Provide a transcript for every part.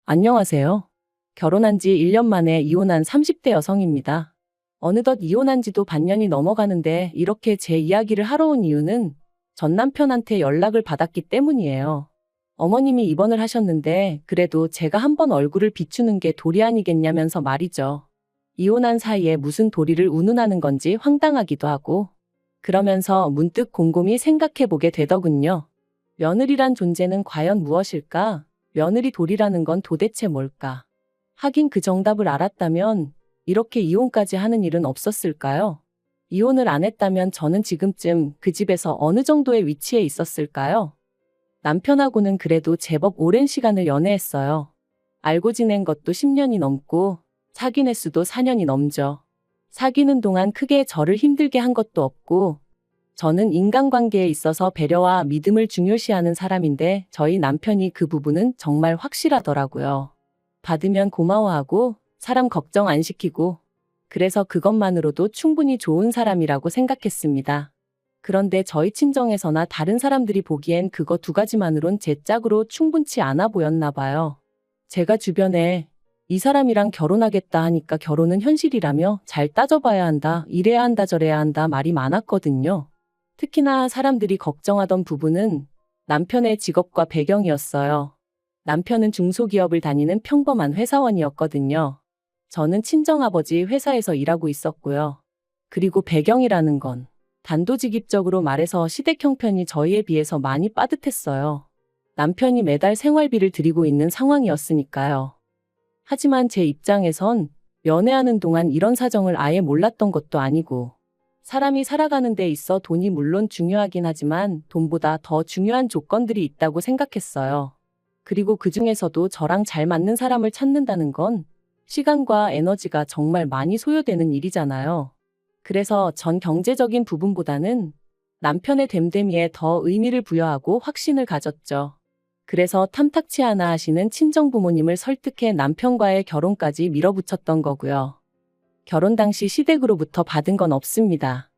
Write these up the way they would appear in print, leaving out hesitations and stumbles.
안녕하세요. 결혼한 지 1년 만에 이혼한 30대 여성입니다. 어느덧 이혼한 지도 반년이 넘어가는데 이렇게 제 이야기를 하러 온 이유는 전 남편한테 연락을 받았기 때문이에요. 어머님이 입원을 하셨는데 그래도 제가 한번 얼굴을 비추는 게 도리 아니겠냐면서 말이죠. 이혼한 사이에 무슨 도리를 운운하는 건지 황당하기도 하고 그러면서 문득 곰곰이 생각해 보게 되더군요. 며느리란 존재는 과연 무엇일까? 며느리 도리라는 건 도대체 뭘까? 하긴 그 정답을 알았다면 이렇게 이혼까지 하는 일은 없었을까요? 이혼을 안 했다면 저는 지금쯤 그 집에서 어느 정도의 위치에 있었을까요? 남편하고는 그래도 제법 오랜 시간을 연애했어요. 알고 지낸 것도 10년이 넘고 사귄 횟수도 4년이 넘죠. 사귀는 동안 크게 저를 힘들게 한 것도 없고 저는 인간관계에 있어서 배려와 믿음을 중요시하는 사람인데 저희 남편이 그 부분은 정말 확실하더라고요. 받으면 고마워하고 사람 걱정 안 시키고 그래서 그것만으로도 충분히 좋은 사람이라고 생각했습니다. 그런데 저희 친정에서나 다른 사람들이 보기엔 그거 두 가지만으론 제 짝으로 충분치 않아 보였나 봐요. 제가 주변에 이 사람이랑 결혼하겠다 하니까 결혼은 현실이라며 잘 따져봐야 한다, 이래야 한다, 저래야 한다 말이 많았거든요. 특히나 사람들이 걱정하던 부분은 남편의 직업과 배경이었어요. 남편은 중소기업을 다니는 평범한 회사원이었거든요. 저는 친정아버지 회사에서 일하고 있었고요. 그리고 배경이라는 건 단도직입적으로 말해서 시댁 형편이 저희에 비해서 많이 빠듯했어요. 남편이 매달 생활비를 드리고 있는 상황이었으니까요. 하지만 제 입장에선 연애하는 동안 이런 사정을 아예 몰랐던 것도 아니고 사람이 살아가는 데 있어 돈이 물론 중요하긴 하지만 돈보다 더 중요한 조건들이 있다고 생각했어요. 그리고 그 중에서도 저랑 잘 맞는 사람을 찾는다는 건 시간과 에너지가 정말 많이 소요되는 일이잖아요. 그래서 전 경제적인 부분보다는 남편의 됨됨이에 더 의미를 부여하고 확신을 가졌죠. 그래서 탐탁치 않아 하시는 친정부모님을 설득해 남편과의 결혼까지 밀어붙였던 거고요. 결혼 당시 시댁으로부터 받은 건 없습니다.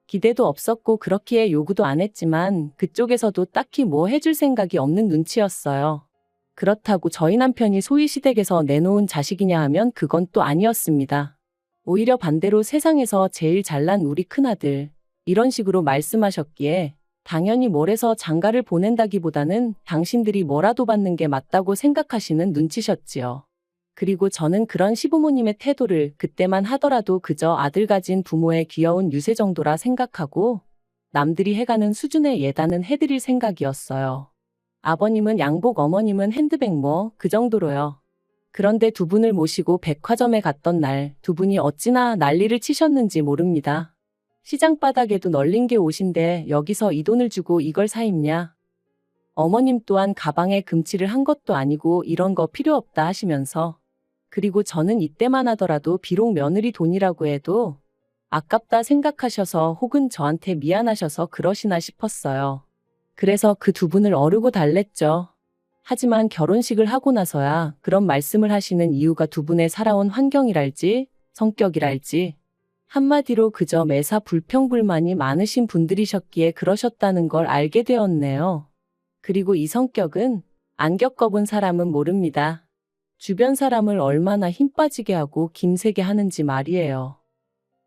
기대도 없었고 그렇기에 요구도 안 했지만 그쪽에서도 딱히 뭐 해줄 생각이 없는 눈치였어요. 그렇다고 저희 남편이 소위 시댁에서 내놓은 자식이냐 하면 그건 또 아니었습니다. 오히려 반대로 세상에서 제일 잘난 우리 큰아들 이런 식으로 말씀하셨기에 당연히 뭘해서 장가를 보낸다기보다는 당신들이 뭐라도 받는 게 맞다고 생각하시는 눈치셨지요. 그리고 저는 그런 시부모님의 태도를 그때만 하더라도 그저 아들 가진 부모의 귀여운 유세 정도라 생각하고 남들이 해가는 수준의 예단은 해드릴 생각이었어요. 아버님은 양복, 어머님은 핸드백 뭐 그 정도로요. 그런데 두 분을 모시고 백화점에 갔던 날 두 분이 어찌나 난리를 치셨는지 모릅니다. 시장 바닥에도 널린 게 옷인데 여기서 이 돈을 주고 이걸 사 입냐? 어머님 또한 가방에 금칠을 한 것도 아니고 이런 거 필요 없다 하시면서 그리고 저는 이때만 하더라도 비록 며느리 돈이라고 해도 아깝다 생각하셔서 혹은 저한테 미안하셔서 그러시나 싶었어요. 그래서 그 두 분을 어르고 달랬죠. 하지만 결혼식을 하고 나서야 그런 말씀을 하시는 이유가 두 분의 살아온 환경이랄지 성격이랄지 한마디로 그저 매사 불평불만이 많으신 분들이셨기에 그러셨다는 걸 알게 되었네요. 그리고 이 성격은 안 겪어본 사람은 모릅니다. 주변 사람을 얼마나 힘 빠지게 하고 김세게 하는지 말이에요.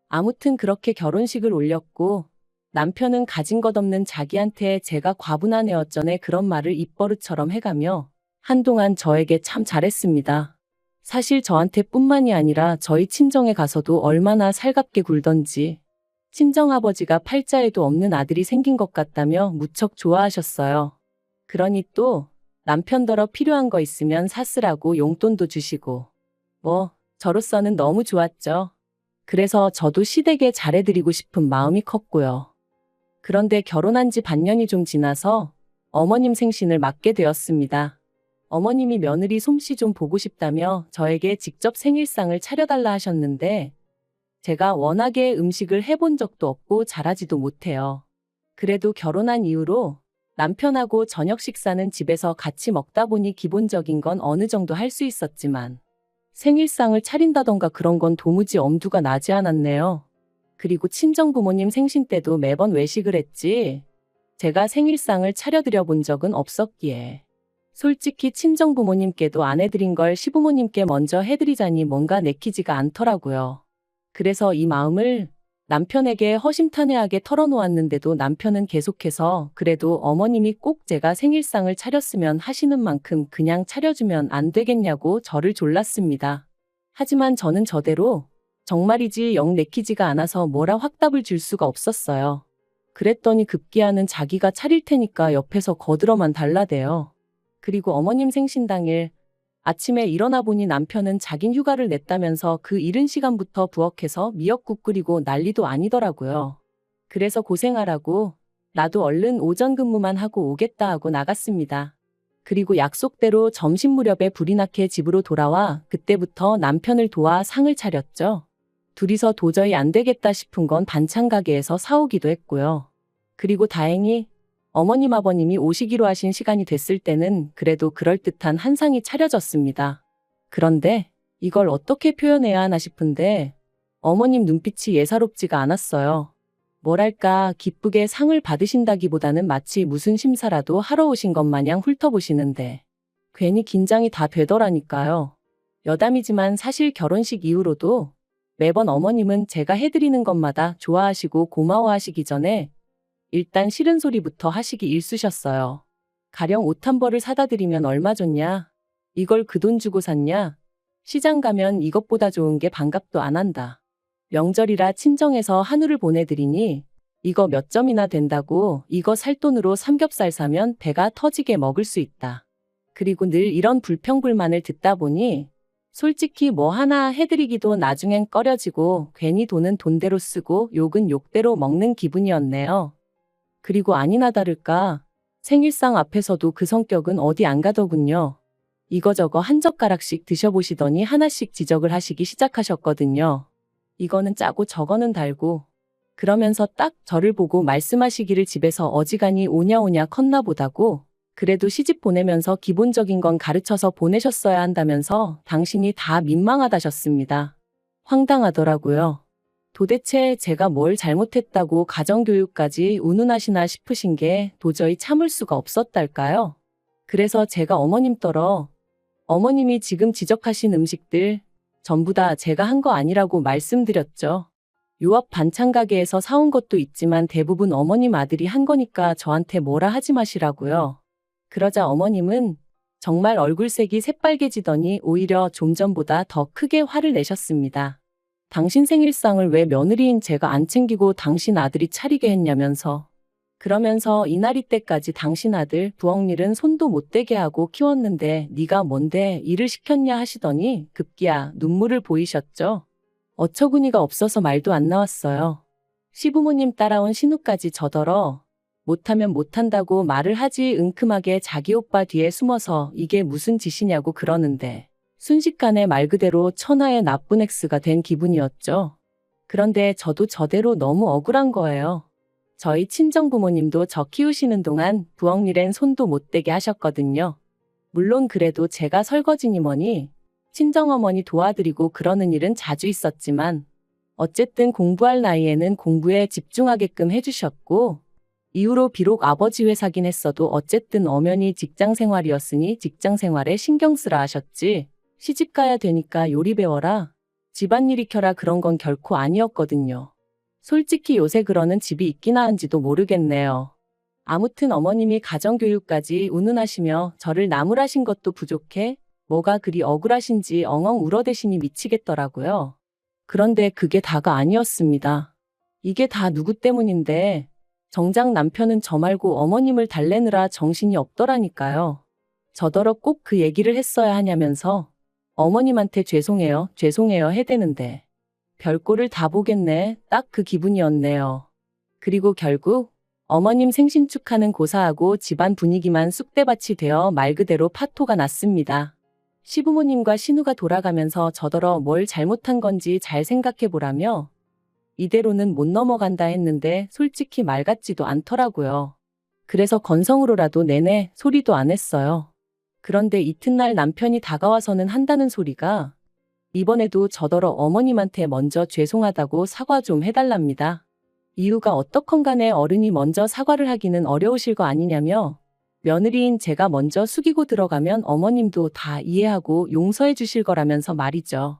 아무튼 그렇게 결혼식을 올렸고 남편은 가진 것 없는 자기한테 제가 과분한 애어쩌네 그런 말을 입버릇처럼 해가며 한동안 저에게 참 잘했습니다. 사실 저한테 뿐만이 아니라 저희 친정에 가서도 얼마나 살갑게 굴던지 친정아버지가 팔자에도 없는 아들이 생긴 것 같다며 무척 좋아하셨어요. 그러니 또 남편더러 필요한 거 있으면 사쓰라고 용돈도 주시고 뭐 저로서는 너무 좋았죠. 그래서 저도 시댁에 잘해드리고 싶은 마음이 컸고요. 그런데 결혼한 지 반년이 좀 지나서 어머님 생신을 맞게 되었습니다. 어머님이 며느리 솜씨 좀 보고 싶다며 저에게 직접 생일상을 차려달라 하셨는데 제가 워낙에 음식을 해본 적도 없고 잘하지도 못해요. 그래도 결혼한 이후로 남편하고 저녁 식사는 집에서 같이 먹다 보니 기본적인 건 어느 정도 할 수 있었지만 생일상을 차린다던가 그런 건 도무지 엄두가 나지 않았네요. 그리고 친정부모님 생신 때도 매번 외식을 했지 제가 생일상을 차려드려 본 적은 없었기에 솔직히 친정부모님께도 안 해드린 걸 시부모님께 먼저 해드리자니 뭔가 내키지가 않더라고요. 그래서 이 마음을 남편에게 허심탄회하게 털어놓았는데도 남편은 계속해서 그래도 어머님이 꼭 제가 생일상을 차렸으면 하시는 만큼 그냥 차려주면 안 되겠냐고 저를 졸랐습니다. 하지만 저는 저대로 정말이지 영 내키지가 않아서 뭐라 확답을 줄 수가 없었어요. 그랬더니 급기야는 자기가 차릴 테니까 옆에서 거들어만 달라대요. 그리고 어머님 생신 당일 아침에 일어나 보니 남편은 자긴 휴가를 냈다면서 그 이른 시간부터 부엌에서 미역국 끓이고 난리도 아니더라고요. 그래서 고생하라고 나도 얼른 오전 근무만 하고 오겠다 하고 나갔습니다. 그리고 약속대로 점심 무렵에 불이 나게 집으로 돌아와 그때부터 남편을 도와 상을 차렸죠. 둘이서 도저히 안 되겠다 싶은 건 반찬 가게에서 사오기도 했고요. 그리고 다행히 어머님 아버님이 오시기로 하신 시간이 됐을 때는 그래도 그럴듯한 한 상이 차려졌습니다. 그런데 이걸 어떻게 표현해야 하나 싶은데 어머님 눈빛이 예사롭지가 않았어요. 뭐랄까 기쁘게 상을 받으신다기보다는 마치 무슨 심사라도 하러 오신 것 마냥 훑어보시는데 괜히 긴장이 다 되더라니까요. 여담이지만 사실 결혼식 이후로도 매번 어머님은 제가 해드리는 것마다 좋아하시고 고마워하시기 전에 일단 싫은 소리부터 하시기 일쑤셨어요. 가령 옷 한 벌을 사다 드리면 얼마 줬냐? 이걸 그 돈 주고 샀냐? 시장 가면 이것보다 좋은 게 반갑도 안 한다. 명절이라 친정에서 한우를 보내드리니 이거 몇 점이나 된다고 이거 살 돈으로 삼겹살 사면 배가 터지게 먹을 수 있다. 그리고 늘 이런 불평불만을 듣다 보니 솔직히 뭐 하나 해드리기도 나중엔 꺼려지고 괜히 돈은 돈대로 쓰고 욕은 욕대로 먹는 기분이었네요. 그리고 아니나 다를까 생일상 앞에서도 그 성격은 어디 안 가더군요. 이거저거 한 젓가락씩 드셔보시더니 하나씩 지적을 하시기 시작하셨거든요. 이거는 짜고 저거는 달고 그러면서 딱 저를 보고 말씀하시기를 집에서 어지간히 오냐오냐 컸나 보다고 그래도 시집 보내면서 기본적인 건 가르쳐서 보내셨어야 한다면서 당신이 다 민망하다셨습니다. 황당하더라고요. 도대체 제가 뭘 잘못했다고 가정교육까지 운운하시나 싶으신 게 도저히 참을 수가 없었달까요? 그래서 제가 어머님 떨어 어머님이 지금 지적하신 음식들 전부 다 제가 한 거 아니라고 말씀드렸죠. 요 앞 반찬 가게에서 사온 것도 있지만 대부분 어머님 아들이 한 거니까 저한테 뭐라 하지 마시라고요. 그러자 어머님은 정말 얼굴색이 새빨개지더니 오히려 좀 전보다 더 크게 화를 내셨습니다. 당신 생일상을 왜 며느리인 제가 안 챙기고 당신 아들이 차리게 했냐면서. 그러면서 이날이 때까지 당신 아들 부엌일은 손도 못 대게 하고 키웠는데 네가 뭔데 일을 시켰냐 하시더니 급기야 눈물을 보이셨죠. 어처구니가 없어서 말도 안 나왔어요. 시부모님 따라온 신우까지 저더러 못하면 못한다고 말을 하지 은큼하게 자기 오빠 뒤에 숨어서 이게 무슨 짓이냐고 그러는데 순식간에 말 그대로 천하의 나쁜 엑스가 된 기분이었죠. 그런데 저도 저대로 너무 억울한 거예요. 저희 친정부모님도 저 키우시는 동안 부엌일엔 손도 못 대게 하셨거든요. 물론 그래도 제가 설거지니 뭐니 친정어머니 도와드리고 그러는 일은 자주 있었지만 어쨌든 공부할 나이에는 공부에 집중하게끔 해주셨고 이후로 비록 아버지 회사긴 했어도 어쨌든 엄연히 직장생활이었으니 직장생활에 신경 쓰라 하셨지 시집 가야 되니까 요리 배워라, 집안일 익혀라 그런 건 결코 아니었거든요. 솔직히 요새 그러는 집이 있기나 한지도 모르겠네요. 아무튼 어머님이 가정교육까지 운운하시며 저를 나무라신 것도 부족해 뭐가 그리 억울하신지 엉엉 울어대시니 미치겠더라고요. 그런데 그게 다가 아니었습니다. 이게 다 누구 때문인데 정작 남편은 저 말고 어머님을 달래느라 정신이 없더라니까요. 저더러 꼭 그 얘기를 했어야 하냐면서 어머님한테 죄송해요, 죄송해요 해대는데 별꼴을 다 보겠네. 딱 그 기분이었네요. 그리고 결국 어머님 생신 축하는 고사하고 집안 분위기만 쑥대밭이 되어 말 그대로 파토가 났습니다. 시부모님과 신우가 돌아가면서 저더러 뭘 잘못한 건지 잘 생각해보라며 이대로는 못 넘어간다 했는데 솔직히 말 같지도 않더라고요. 그래서 건성으로라도 내내 소리도 안 했어요. 그런데 이튿날 남편이 다가와서는 한다는 소리가 이번에도 저더러 어머님한테 먼저 죄송하다고 사과 좀 해달랍니다. 이유가 어떻건 간에 어른이 먼저 사과를 하기는 어려우실 거 아니냐며 며느리인 제가 먼저 숙이고 들어가면 어머님도 다 이해하고 용서해 주실 거라면서 말이죠.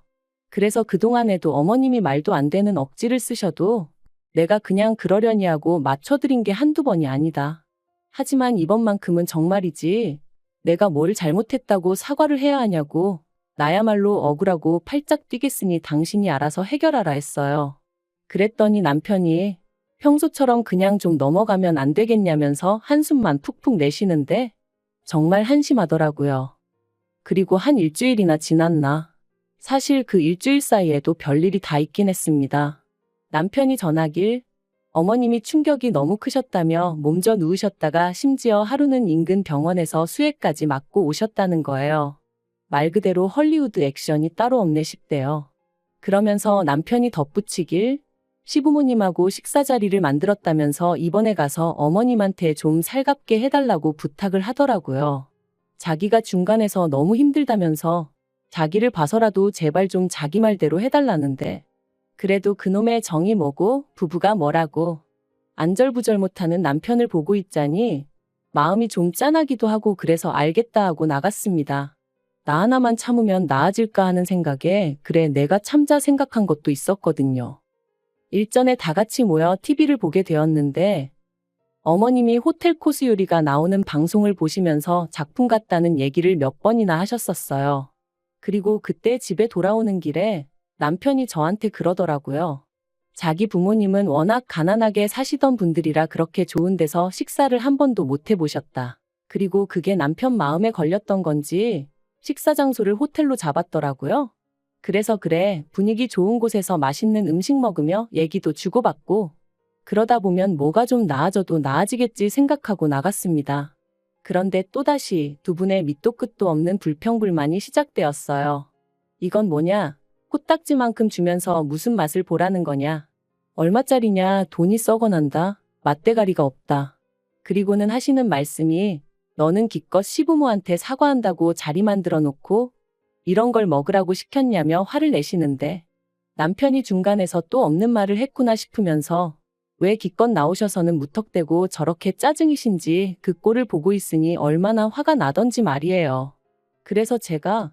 그래서 그동안에도 어머님이 말도 안 되는 억지를 쓰셔도 내가 그냥 그러려니 하고 맞춰드린 게 한두 번이 아니다. 하지만 이번만큼은 정말이지 내가 뭘 잘못했다고 사과를 해야 하냐고 나야말로 억울하고 팔짝 뛰겠으니 당신이 알아서 해결하라 했어요. 그랬더니 남편이 평소처럼 그냥 좀 넘어가면 안 되겠냐면서 한숨만 푹푹 내쉬는데 정말 한심하더라고요. 그리고 한 일주일이나 지났나. 사실 그 일주일 사이에도 별일이 다 있긴 했습니다. 남편이 전하길 어머님이 충격이 너무 크셨다며 몸져 누우셨다가 심지어 하루는 인근 병원에서 수액까지 맞고 오셨다는 거예요. 말 그대로 헐리우드 액션이 따로 없네 싶대요. 그러면서 남편이 덧붙이길 시부모님하고 식사 자리를 만들었다면서 이번에 가서 어머님한테 좀 살갑게 해달라고 부탁을 하더라고요. 자기가 중간에서 너무 힘들다면서 자기를 봐서라도 제발 좀 자기 말대로 해달라는데 그래도 그놈의 정이 뭐고 부부가 뭐라고 안절부절 못하는 남편을 보고 있자니 마음이 좀 짠하기도 하고 그래서 알겠다 하고 나갔습니다. 나 하나만 참으면 나아질까 하는 생각에 그래 내가 참자 생각한 것도 있었거든요. 일전에 다 같이 모여 TV를 보게 되었는데 어머님이 호텔 코스 요리가 나오는 방송을 보시면서 작품 같다는 얘기를 몇 번이나 하셨었어요. 그리고 그때 집에 돌아오는 길에 남편이 저한테 그러더라고요. 자기 부모님은 워낙 가난하게 사시던 분들이라 그렇게 좋은 데서 식사를 한 번도 못 해보셨다. 그리고 그게 남편 마음에 걸렸던 건지 식사 장소를 호텔로 잡았더라고요. 그래서 그래 분위기 좋은 곳에서 맛있는 음식 먹으며 얘기도 주고받고 그러다 보면 뭐가 좀 나아져도 나아지겠지 생각하고 나갔습니다. 그런데 또다시 두 분의 밑도 끝도 없는 불평불만이 시작되었어요. 이건 뭐냐? 코딱지만큼 주면서 무슨 맛을 보라는 거냐? 얼마짜리냐? 돈이 썩어난다. 맛대가리가 없다. 그리고는 하시는 말씀이 너는 기껏 시부모한테 사과한다고 자리 만들어 놓고 이런 걸 먹으라고 시켰냐며 화를 내시는데 남편이 중간에서 또 없는 말을 했구나 싶으면서 왜 기껏 나오셔서는 무턱대고 저렇게 짜증이신지 그 꼴을 보고 있으니 얼마나 화가 나던지 말이에요. 그래서 제가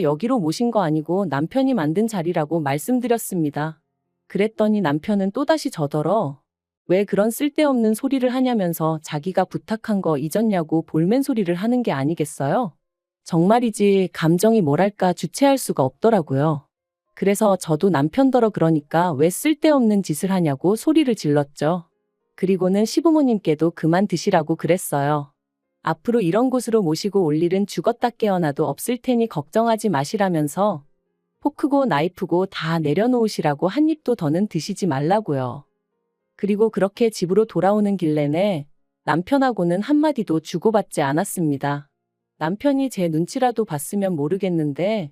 여기로 모신 거 아니고 남편이 만든 자리라고 말씀드렸습니다. 그랬더니 남편은 또다시 저더러 왜 그런 쓸데없는 소리를 하냐면서 자기가 부탁한 거 잊었냐고 볼멘 소리를 하는 게 아니겠어요? 정말이지 감정이 뭐랄까 주체할 수가 없더라고요. 그래서 저도 남편더러 그러니까 왜 쓸데없는 짓을 하냐고 소리를 질렀죠. 그리고는 시부모님께도 그만 드시라고 그랬어요. 앞으로 이런 곳으로 모시고 올 일은 죽었다 깨어나도 없을 테니 걱정하지 마시라면서 포크고 나이프고 다 내려놓으시라고 한 입도 더는 드시지 말라고요. 그리고 그렇게 집으로 돌아오는 길 내내 남편하고는 한마디도 주고받지 않았습니다. 남편이 제 눈치라도 봤으면 모르겠는데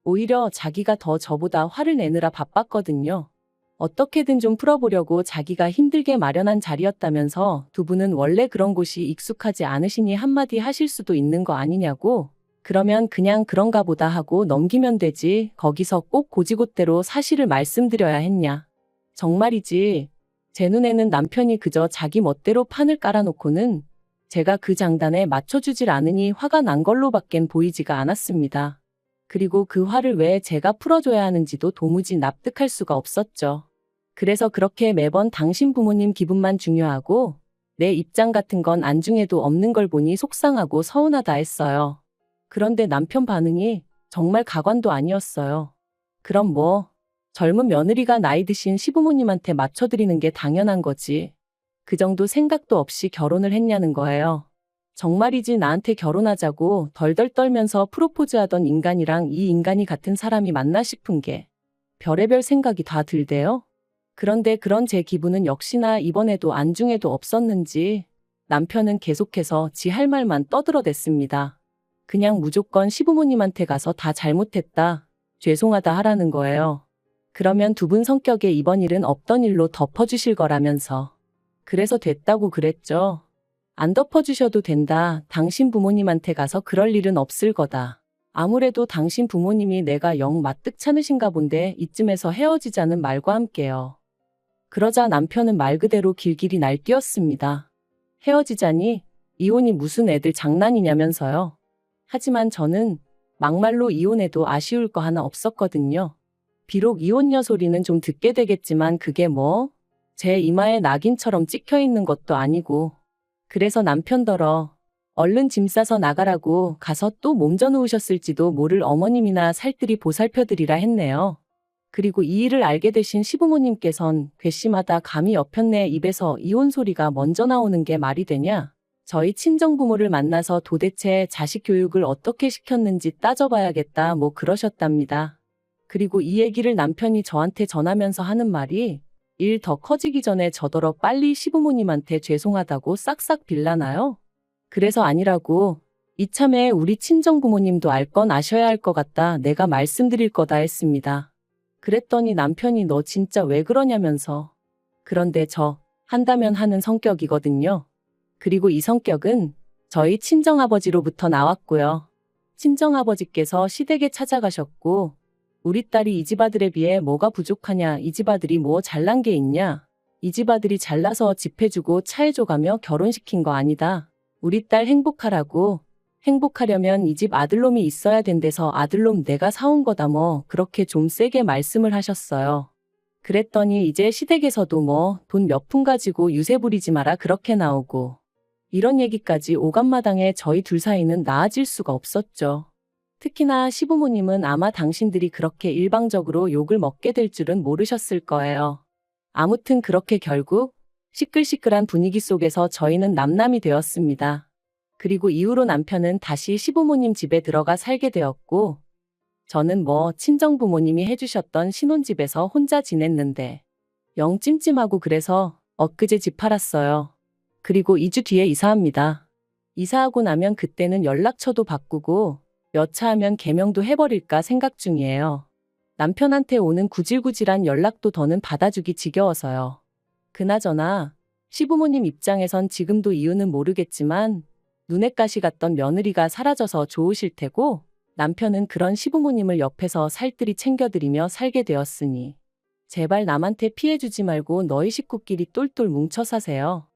오히려 자기가 더 저보다 화를 내느라 바빴거든요. 어떻게든 좀 풀어보려고 자기가 힘들게 마련한 자리였다면서 두 분은 원래 그런 곳이 익숙하지 않으시니 한마디 하실 수도 있는 거 아니냐고. 그러면 그냥 그런가 보다 하고 넘기면 되지 거기서 꼭 고지곳대로 사실을 말씀드려야 했냐. 정말이지 제 눈에는 남편이 그저 자기 멋대로 판을 깔아놓고는 제가 그 장단에 맞춰주질 않으니 화가 난 걸로밖엔 보이지가 않았습니다. 그리고 그 화를 왜 제가 풀어줘야 하는지도 도무지 납득할 수가 없었죠. 그래서 그렇게 매번 당신 부모님 기분만 중요하고 내 입장 같은 건 안중에도 없는 걸 보니 속상하고 서운하다 했어요. 그런데 남편 반응이 정말 가관도 아니었어요. 그럼 뭐 젊은 며느리가 나이 드신 시부모님한테 맞춰드리는 게 당연한 거지. 그 정도 생각도 없이 결혼을 했냐는 거예요. 정말이지 나한테 결혼하자고 덜덜 떨면서 프로포즈하던 인간이랑 이 인간이 같은 사람이 맞나 싶은 게 별의별 생각이 다 들대요. 그런데 그런 제 기분은 역시나 이번에도 안중에도 없었는지 남편은 계속해서 지 할 말만 떠들어댔습니다. 그냥 무조건 시부모님한테 가서 다 잘못했다, 죄송하다 하라는 거예요. 그러면 두 분 성격에 이번 일은 없던 일로 덮어주실 거라면서. 그래서 됐다고 그랬죠. 안 덮어주셔도 된다. 당신 부모님한테 가서 그럴 일은 없을 거다. 아무래도 당신 부모님이 내가 영 마뜩찮으신가 본데 이쯤에서 헤어지자는 말과 함께요. 그러자 남편은 말 그대로 길길이 날뛰었습니다. 헤어지자니? 이혼이 무슨 애들 장난이냐면서요. 하지만 저는 막말로 이혼해도 아쉬울 거 하나 없었거든요. 비록 이혼녀 소리는 좀 듣게 되겠지만 그게 뭐 제 이마에 낙인처럼 찍혀 있는 것도 아니고. 그래서 남편더러 얼른 짐 싸서 나가라고 가서 또 몸져 누우셨을지도 모를 어머님이나 살뜰히 보살펴드리라 했네요. 그리고 이 일을 알게 되신 시부모님께선 괘씸하다 감히 옆편네 입에서 이혼 소리가 먼저 나오는 게 말이 되냐? 저희 친정부모를 만나서 도대체 자식 교육을 어떻게 시켰는지 따져봐야겠다 뭐 그러셨답니다. 그리고 이 얘기를 남편이 저한테 전하면서 하는 말이 일 더 커지기 전에 저더러 빨리 시부모님한테 죄송하다고 싹싹 빌라나요? 그래서 아니라고 이참에 우리 친정부모님도 알 건 아셔야 할 것 같다 내가 말씀드릴 거다 했습니다. 그랬더니 남편이 너 진짜 왜 그러냐면서. 그런데 저 한다면 하는 성격이거든요. 그리고 이 성격은 저희 친정아버지로부터 나왔고요. 친정아버지께서 시댁에 찾아가셨고 우리 딸이 이 집 아들에 비해 뭐가 부족하냐, 이 집 아들이 뭐 잘난 게 있냐, 이 집 아들이 잘나서 집 해주고 차 해줘가며 결혼시킨 거 아니다. 우리 딸 행복하라고. 행복하려면 이 집 아들놈이 있어야 된대서 아들놈 내가 사온 거다 뭐 그렇게 좀 세게 말씀을 하셨어요. 그랬더니 이제 시댁에서도 뭐 돈 몇 푼 가지고 유세 부리지 마라 그렇게 나오고 이런 얘기까지 오간마당에 저희 둘 사이는 나아질 수가 없었죠. 특히나 시부모님은 아마 당신들이 그렇게 일방적으로 욕을 먹게 될 줄은 모르셨을 거예요. 아무튼 그렇게 결국 시끌시끌한 분위기 속에서 저희는 남남이 되었습니다. 그리고 이후로 남편은 다시 시부모님 집에 들어가 살게 되었고 저는 뭐 친정부모님이 해주셨던 신혼집에서 혼자 지냈는데 영 찜찜하고 그래서 엊그제 집 팔았어요. 그리고 2주 뒤에 이사합니다. 이사하고 나면 그때는 연락처도 바꾸고 여차하면 개명도 해버릴까 생각 중이에요. 남편한테 오는 구질구질한 연락도 더는 받아주기 지겨워서요. 그나저나 시부모님 입장에선 지금도 이유는 모르겠지만 눈엣 가시 같던 며느리가 사라져서 좋으실 테고 남편은 그런 시부모님을 옆에서 살뜰히 챙겨드리며 살게 되었으니 제발 남한테 피해주지 말고 너희 식구끼리 똘똘 뭉쳐 사세요.